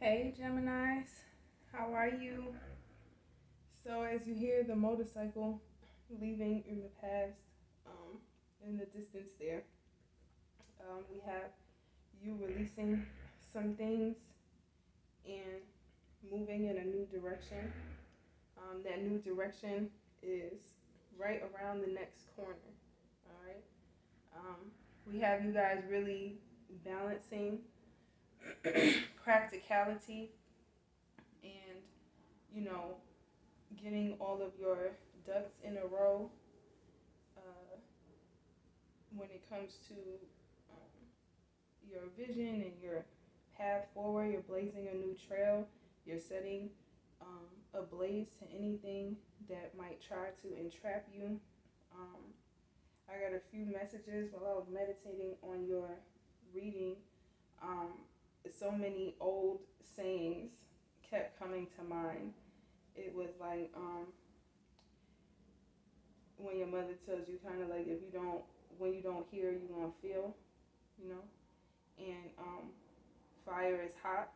Hey Geminis, how are you? So as you hear the motorcycle leaving in the past, um, in the distance there, we have you releasing some things and moving in a new direction. That new direction is right around the next corner. All right. We have you guys really balancing practicality and you know getting all of your ducks in a row uh, when it comes to um, your vision and your path forward. You're blazing a new trail. You're setting a blaze to anything that might try to entrap you. Um, I got a few messages while I was meditating on your reading. Um, so many old sayings kept coming to mind. It was like when your mother tells you kind of like if you don't when you don't hear you gonna feel, you know, and fire is hot,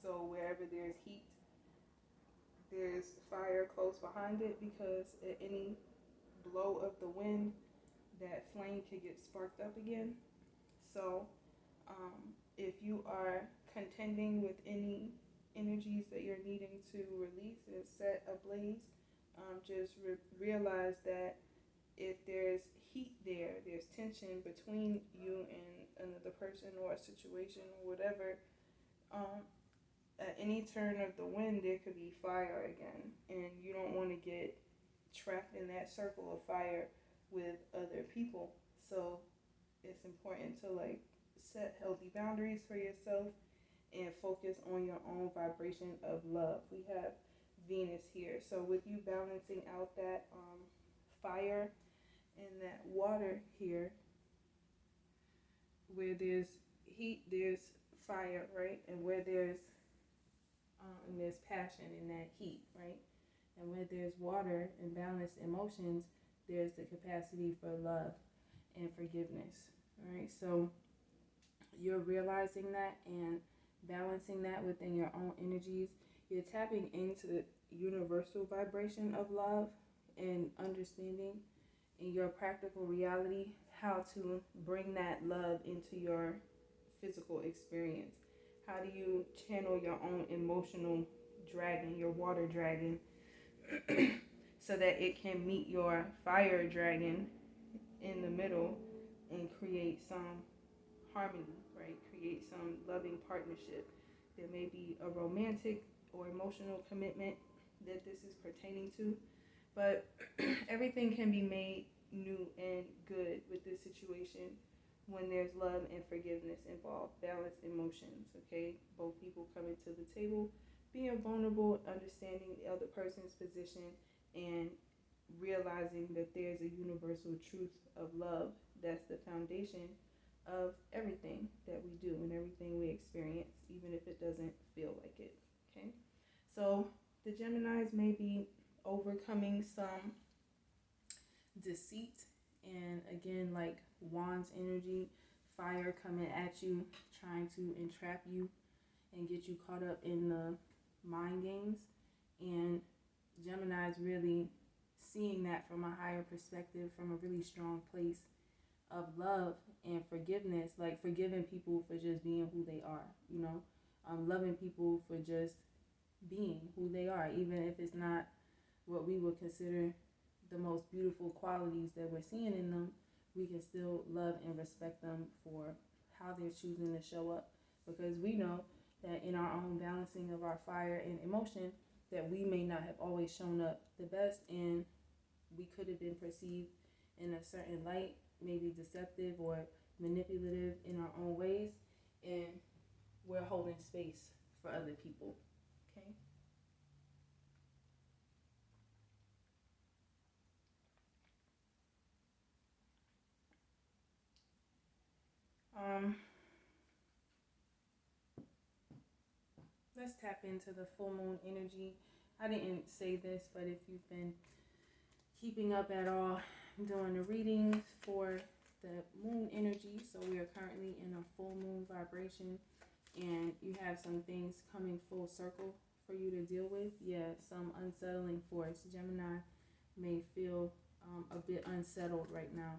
so wherever there's heat there's fire close behind it because at any blow of the wind that flame could get sparked up again. So if you are contending with any energies that you're needing to release and set ablaze, just realize that if there's heat there, there's tension between you and another person or a situation or whatever, um, at any turn of the wind, there could be fire again. And you don't want to get trapped in that circle of fire with other people. So it's important to like set healthy boundaries for yourself and focus on your own vibration of love. We have Venus here. So with you balancing out that fire and that water here, where there's heat, there's fire, right? And where there's passion in that heat, right? And where there's water and balanced emotions, there's the capacity for love and forgiveness, right? So you're realizing that and balancing that within your own energies. You're tapping into the universal vibration of love and understanding in your practical reality how to bring that love into your physical experience. How do you channel your own emotional dragon, your water dragon, so that it can meet your fire dragon in the middle and create some harmony, right? Create some loving partnership. There may be a romantic or emotional commitment that this is pertaining to, but everything can be made new and good with this situation when there's love and forgiveness involved, balanced emotions, okay? Both people coming to the table, being vulnerable, understanding the other person's position, and realizing that there's a universal truth of love that's the foundation of everything that we do and everything we experience, even if it doesn't feel like it, okay? So the Geminis may be overcoming some deceit and again like wands energy, fire coming at you trying to entrap you and get you caught up in the mind games, and Gemini's really seeing that from a higher perspective, from a really strong place of love and forgiveness, like forgiving people for just being who they are, you know, loving people for just being who they are, even if it's not what we would consider the most beautiful qualities that we're seeing in them. We can still love and respect them for how they're choosing to show up, because we know that in our own balancing of our fire and emotion that we may not have always shown up the best, and we could have been perceived in a certain light, maybe deceptive or manipulative in our own ways, and we're holding space for other people, okay? Um, let's tap into the full moon energy. I didn't say this, but if you've been keeping up at all, I'm doing the readings for the moon energy. So we are currently in a full moon vibration, and you have some things coming full circle for you to deal with. Yeah, some unsettling force. Gemini may feel a bit unsettled right now.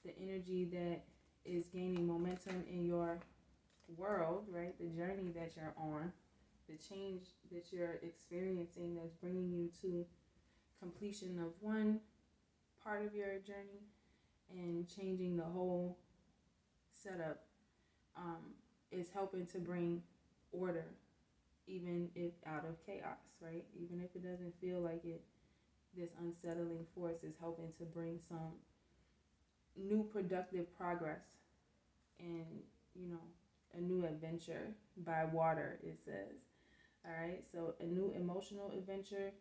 The energy that is gaining momentum in your world, right? The journey that you're on, the change that you're experiencing that's bringing you to completion of one part of your journey and changing the whole setup, is helping to bring order, even if out of chaos, right? Even if it doesn't feel like it, this unsettling force is helping to bring some new productive progress and, you know, a new adventure by water, it says. All right, so a new emotional adventure,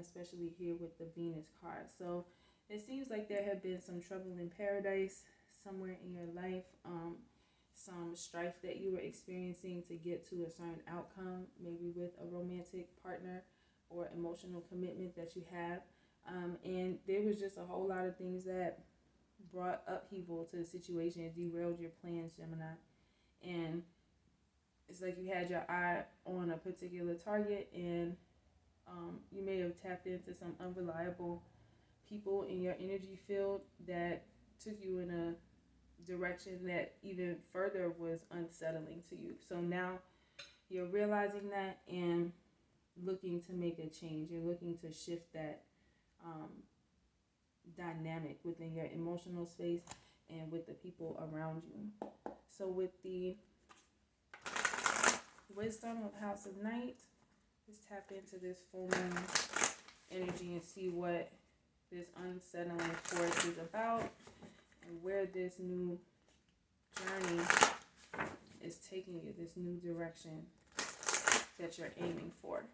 especially here with the Venus card. So it seems like there have been some trouble in paradise somewhere in your life, some strife that you were experiencing to get to a certain outcome, maybe with a romantic partner or emotional commitment that you have. And there was just a whole lot of things that brought upheaval to the situation, derailed your plans, Gemini. And it's like you had your eye on a particular target, and you may have tapped into some unreliable people in your energy field that took you in a direction that even further was unsettling to you. So now you're realizing that and looking to make a change. You're looking to shift that dynamic within your emotional space and with the people around you. So with the wisdom of House of Night, let's tap into this full moon energy and see what this unsettling force is about and where this new journey is taking you, this new direction that you're aiming for.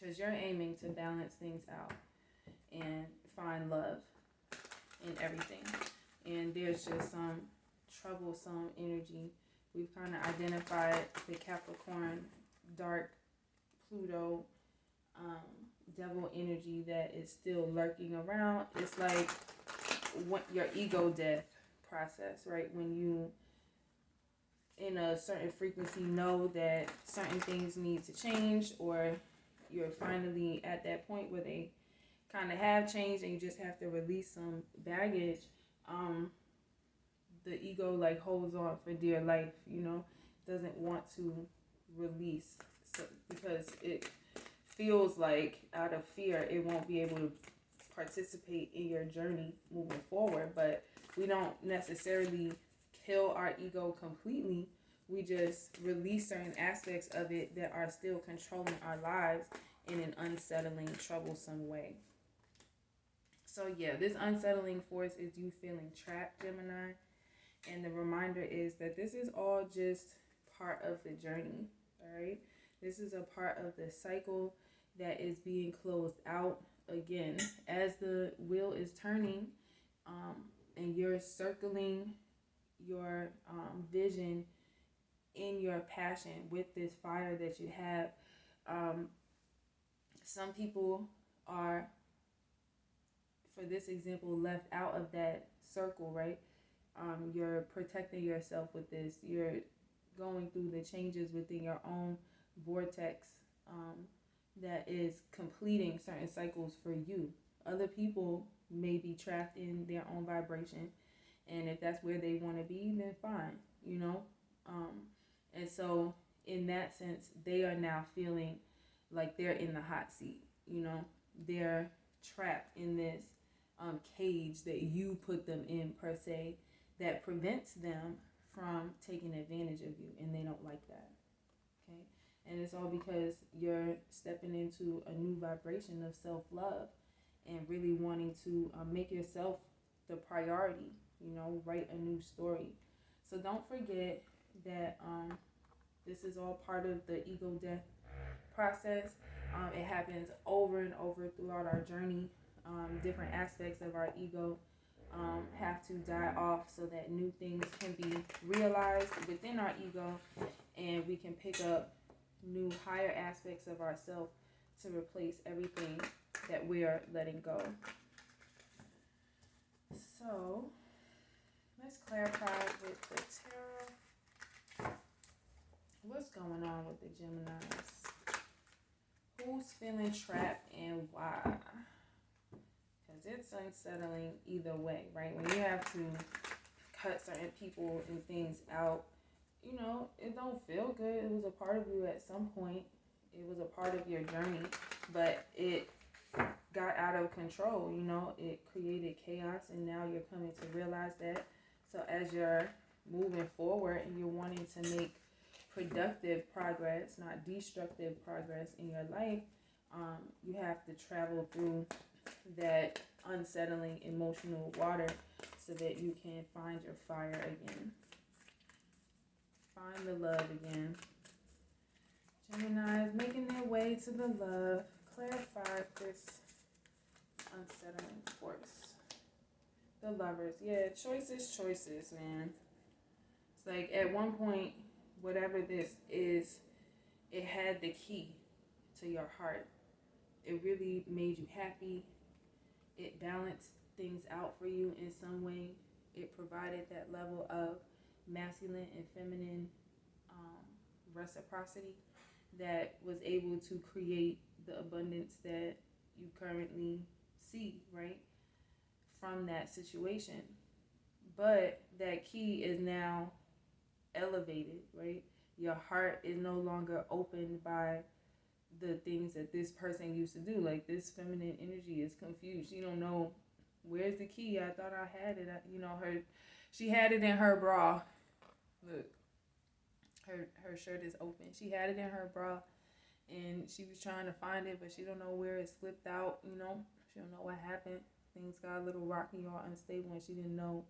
Because you're aiming to balance things out and find love in everything. And there's just some troublesome energy. We've kind of identified the Capricorn, dark Pluto, devil energy that is still lurking around. It's like what your ego death process, right? When you in a certain frequency know that certain things need to change, or you're finally at that point where they kind of have changed and you just have to release some baggage. The ego like holds on for dear life, you know, doesn't want to release, so, because it feels like out of fear it won't be able to participate in your journey moving forward. But we don't necessarily kill our ego completely. We just release certain aspects of it that are still controlling our lives in an unsettling, troublesome way. So yeah, this unsettling force is you feeling trapped, Gemini. And the reminder is that this is all just part of the journey, all right? This is a part of the cycle that is being closed out. Again, as the wheel is turning, and you're circling your vision in your passion with this fire that you have. Some people are, for this example, left out of that circle, right? You're protecting yourself with this. You're going through the changes within your own vortex that is completing certain cycles for you. Other people may be trapped in their own vibration, and if that's where they want to be, then fine, you know. And so in that sense, they are now feeling like they're in the hot seat, you know. They're trapped in this cage that you put them in, per se, that prevents them from taking advantage of you, and they don't like that. Okay, and it's all because you're stepping into a new vibration of self-love and really wanting to make yourself the priority, you know, write a new story. So don't forget that this is all part of the ego death process. It happens over and over throughout our journey. Different aspects of our ego have to die off so that new things can be realized within our ego, and we can pick up new higher aspects of ourselves to replace everything that we are letting go. So let's clarify with the tarot. What's going on with the Geminis? Who's feeling trapped and why? Because it's unsettling either way, right? When you have to cut certain people and things out, you know, it don't feel good. It was a part of you at some point. It was a part of your journey, but it got out of control, you know. It created chaos, and now you're coming to realize that. So as you're moving forward and you're wanting to make productive progress, not destructive progress in your life, you have to travel through that unsettling emotional water so that you can find your fire again. Find the love again. Gemini is making their way to the love. Clarify this unsettling force. The lovers. Yeah, choices, man. It's like at one point, whatever this is, it had the key to your heart. It really made you happy. It balanced things out for you in some way. It provided that level of masculine and feminine reciprocity that was able to create the abundance that you currently see, right, from that situation. But that key is now elevated, right? Your heart is no longer opened by the things that this person used to do. Like, this feminine energy is confused. You don't know, where's the key? I thought I had it. She had it in her bra. Look, her shirt is open. She had it in her bra, and she was trying to find it, but she don't know where it slipped out. You know, she don't know what happened. Things got a little rocky or unstable, and she didn't know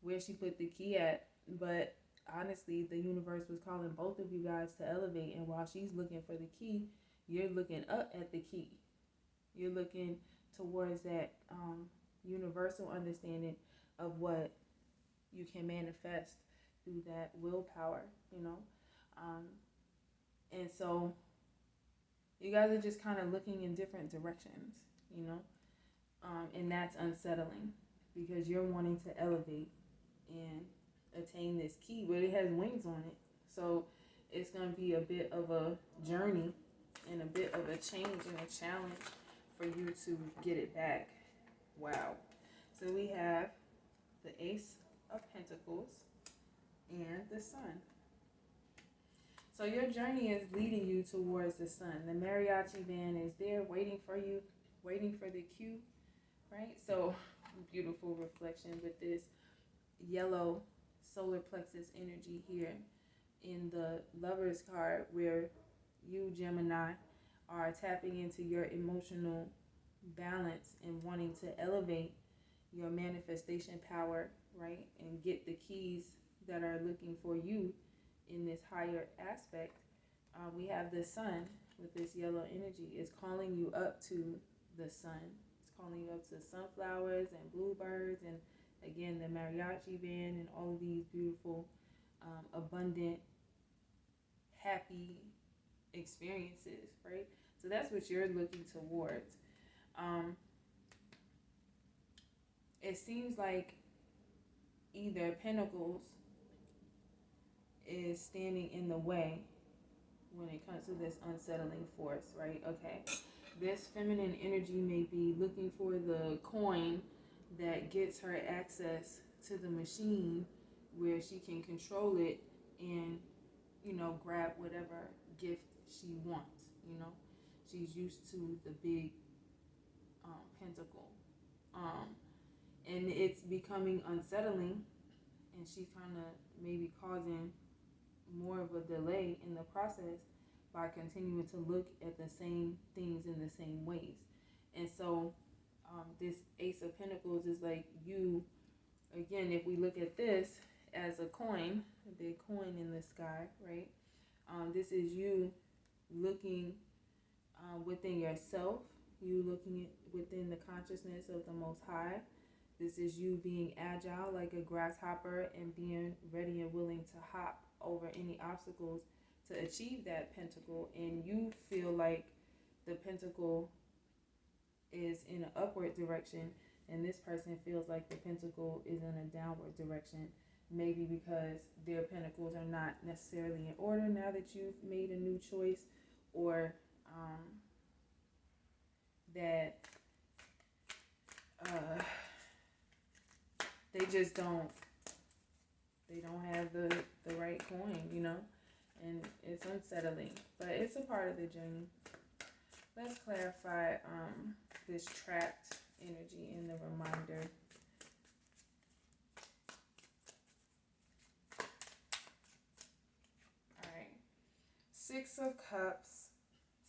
where she put the key at. But honestly, the universe was calling both of you guys to elevate, and while she's looking for the key, you're looking up at the key. You're looking towards that universal understanding of what you can manifest through that willpower, you know. And so you guys are just kind of looking in different directions, you know. And that's unsettling because you're wanting to elevate and attain this key, but it has wings on it. So it's going to be a bit of a journey and a bit of a change and a challenge for you to get it back. Wow. So we have the Ace of Pentacles and the Sun. So your journey is leading you towards the sun. The mariachi band is there waiting for you, waiting for the cue, right? So beautiful reflection with this yellow solar plexus energy here in the Lover's card, where you, Gemini, are tapping into your emotional balance and wanting to elevate your manifestation power, right? And get the keys that are looking for you in this higher aspect. We have the sun with this yellow energy. It's calling you up to the sun. It's calling you up to sunflowers and bluebirds, and again the mariachi band and all of these beautiful, abundant, happy experiences, right? So that's what you're looking towards. It seems like either Pentacles is standing in the way when it comes to this unsettling force, right? Okay, this feminine energy may be looking for the coin that gets her access to the machine where she can control it and, you know, grab whatever gift she wants, you know. She's used to the big pentacle. And it's becoming unsettling, and she's kind of maybe causing more of a delay in the process by continuing to look at the same things in the same ways. And so this Ace of Pentacles is like you, again, if we look at this as a coin, a big coin in the sky, right? This is you looking within yourself, you looking within the consciousness of the Most High. This is you being agile like a grasshopper and being ready and willing to hop over any obstacles to achieve that pentacle. And you feel like the pentacle is in an upward direction, and this person feels like the pentacle is in a downward direction. maybe because their pentacles are not necessarily in order now that you've made a new choice, or that they just don't have the right coin, you know, and it's unsettling, but it's a part of the journey. Let's clarify this trapped energy in the reminder. All right, Six of Cups.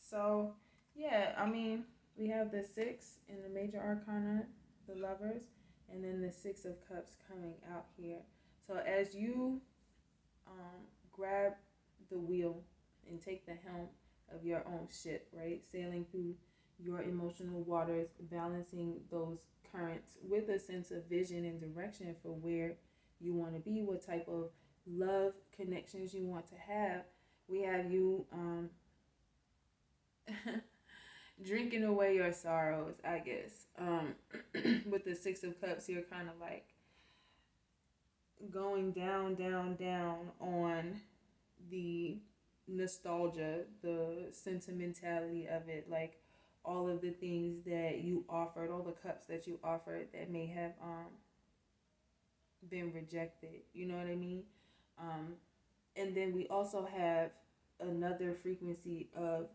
So yeah, I mean, we have the 6 in the major arcana, the Lovers, and then the 6 of Cups coming out here. So as you grab the wheel and take the helm of your own ship, right? Sailing through your emotional waters, balancing those currents with a sense of vision and direction for where you want to be, what type of love connections you want to have. We have you drinking away your sorrows, I guess. With the 6 of Cups, you're kind of like going down on the nostalgia, the sentimentality of it, like all of the things that you offered, all the cups that you offered that may have been rejected. You know what I mean? And then we also have another frequency of,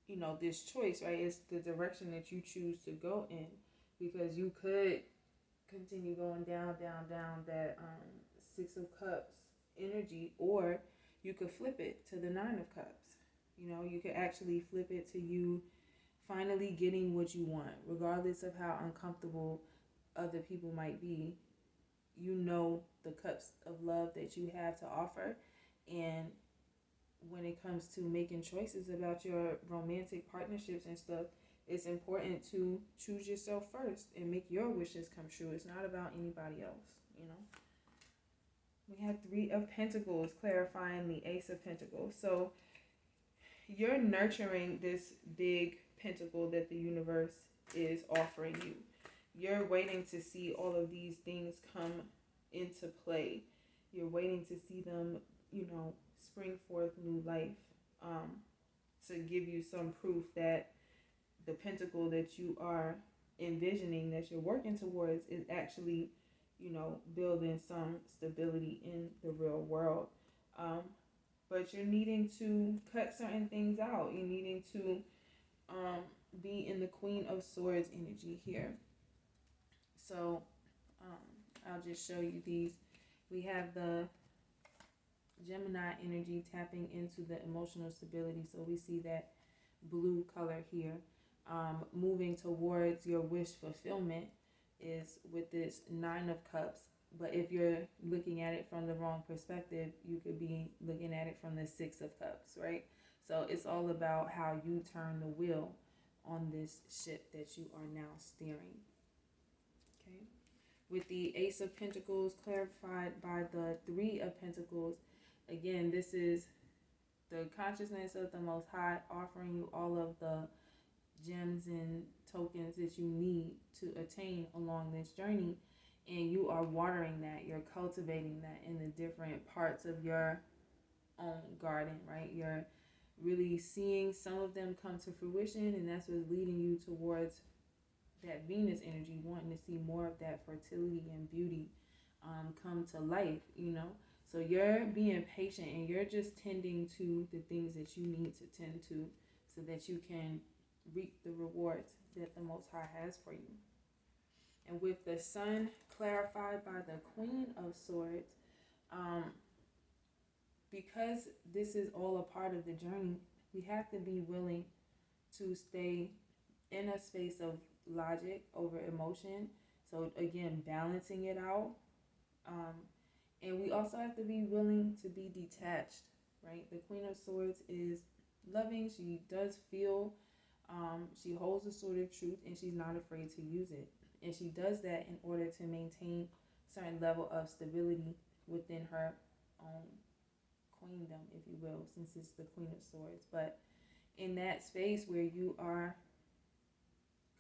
you know, this choice, right? It's the direction that you choose to go in, because you could continue going down that 6 of Cups energy, or you could flip it to the 9 of Cups. You know, you could actually flip it to you finally getting what you want, regardless of how uncomfortable other people might be. You know the cups of love that you have to offer, and when it comes to making choices about your romantic partnerships and stuff, it's important to choose yourself first and make your wishes come true. It's not about anybody else, you know. We have 3 of Pentacles, clarifying the Ace of Pentacles. So you're nurturing this big pentacle that the universe is offering you. You're waiting to see all of these things come into play. You're waiting to see them, you know, spring forth new life, to give you some proof that the pentacle that you are envisioning, that you're working towards, is actually, you know, building some stability in the real world. But you're needing to cut certain things out. You're needing to be in the Queen of Swords energy here. So I'll just show you these. We have the Gemini energy tapping into the emotional stability. So we see that blue color here. Moving towards your wish fulfillment is with this 9 of Cups. But if you're looking at it from the wrong perspective, you could be looking at it from the 6 of Cups, right? So it's all about how you turn the wheel on this ship that you are now steering. Okay. With the Ace of Pentacles clarified by the 3 of Pentacles, again, this is the consciousness of the Most High offering you all of the gems and tokens that you need to attain along this journey, and you are watering that, you're cultivating that in the different parts of your own garden, right? You're really seeing some of them come to fruition, and that's what's leading you towards that Venus energy, wanting to see more of that fertility and beauty come to life, you know. So you're being patient, and you're just tending to the things that you need to tend to, so that you can reap the rewards that the Most High has for you. And with the Sun clarified by the Queen of Swords, because this is all a part of the journey, we have to be willing to stay in a space of logic over emotion. So again, balancing it out. And we also have to be willing to be detached, right? The Queen of Swords is loving. She does feel, she holds a sword of truth, and she's not afraid to use it. And she does that in order to maintain a certain level of stability within her own queendom, if you will, since it's the Queen of Swords. But in that space where you are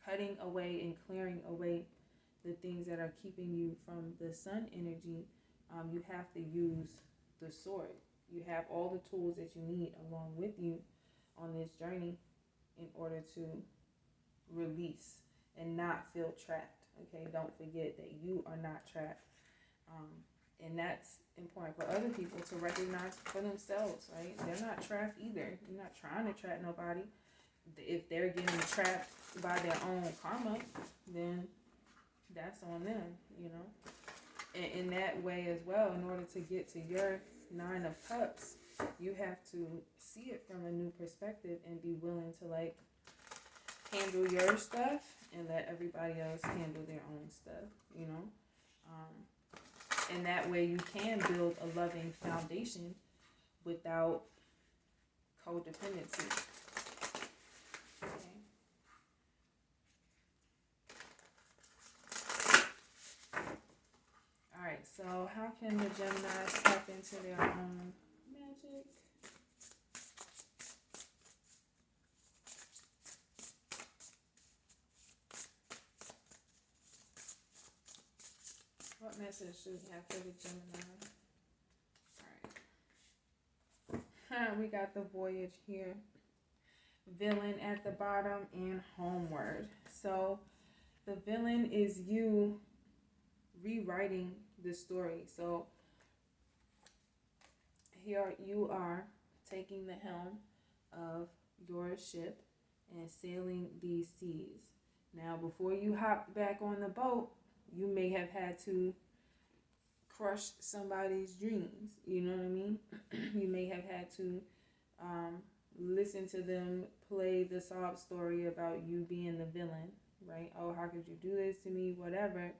cutting away and clearing away the things that are keeping you from the Sun energy, you have to use the sword. You have all the tools that you need along with you on this journey in order to release and not feel trapped. Okay, don't forget that you are not trapped. And that's important for other people to recognize for themselves, right? They're not trapped either. You're not trying to trap nobody. If they're getting trapped by their own karma, then that's on them, you know? And in that way as well, in order to get to your 9 of Cups, you have to see it from a new perspective and be willing to, like, handle your stuff and let everybody else handle their own stuff, you know? And that way you can build a loving foundation without codependency. Okay. Alright, so how can the Geminis tap into their own magic? What message should we have for the Gemini? Alright. We got the Voyage here. Villain at the bottom and Homeward. So the villain is you rewriting the story. So here you are taking the helm of your ship and sailing these seas. Now, before you hop back on the boat, you may have had to crush somebody's dreams. You know what I mean? You may have had to listen to them play the sob story about you being the villain, right? Oh, how could you do this to me? Whatever.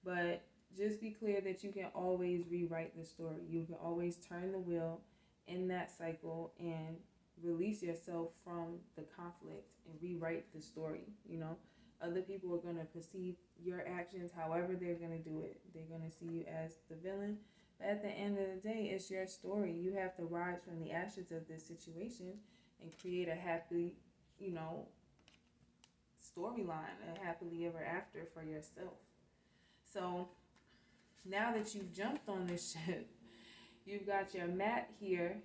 But just be clear that you can always rewrite the story. You can always turn the wheel in that cycle and release yourself from the conflict and rewrite the story, you know? Other people are going to perceive your actions however they're going to do it. They're going to see you as the villain. But at the end of the day, it's your story. You have to rise from the ashes of this situation and create a happy, you know, storyline, a happily ever after for yourself. So now that you've jumped on this ship, you've got your mat here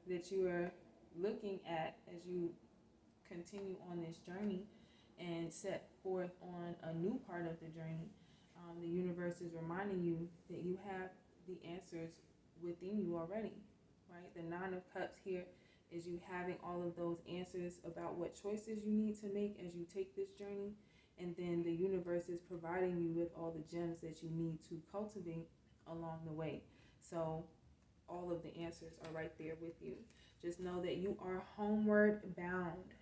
that you are looking at as you continue on this journey and set forth on a new part of the journey. The universe is reminding you that you have the answers within you already, right? The 9 of Cups here is you having all of those answers about what choices you need to make as you take this journey. And then the universe is providing you with all the gems that you need to cultivate along the way. So all of the answers are right there with you. Just know that you are homeward bound,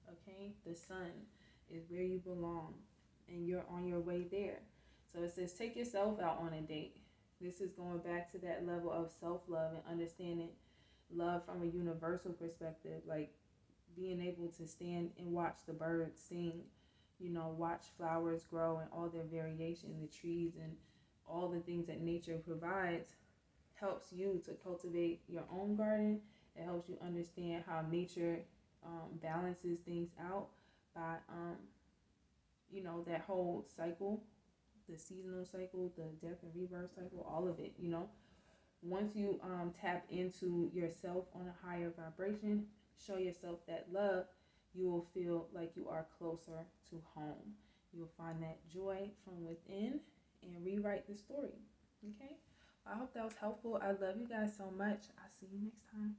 okay? The sun is where you belong, and you're on your way there. So it says take yourself out on a date. This is going back to that level of self-love and understanding love from a universal perspective, like being able to stand and watch the birds sing, you know, watch flowers grow and all their variation, the trees and all the things that nature provides, helps you to cultivate your own garden. It helps you understand how nature balances things out by, you know, that whole cycle, the seasonal cycle, the death and rebirth cycle, all of it, you know. Once you tap into yourself on a higher vibration, show yourself that love, you will feel like you are closer to home. You'll find that joy from within and rewrite the story. Okay? I hope that was helpful. I love you guys so much. I'll see you next time.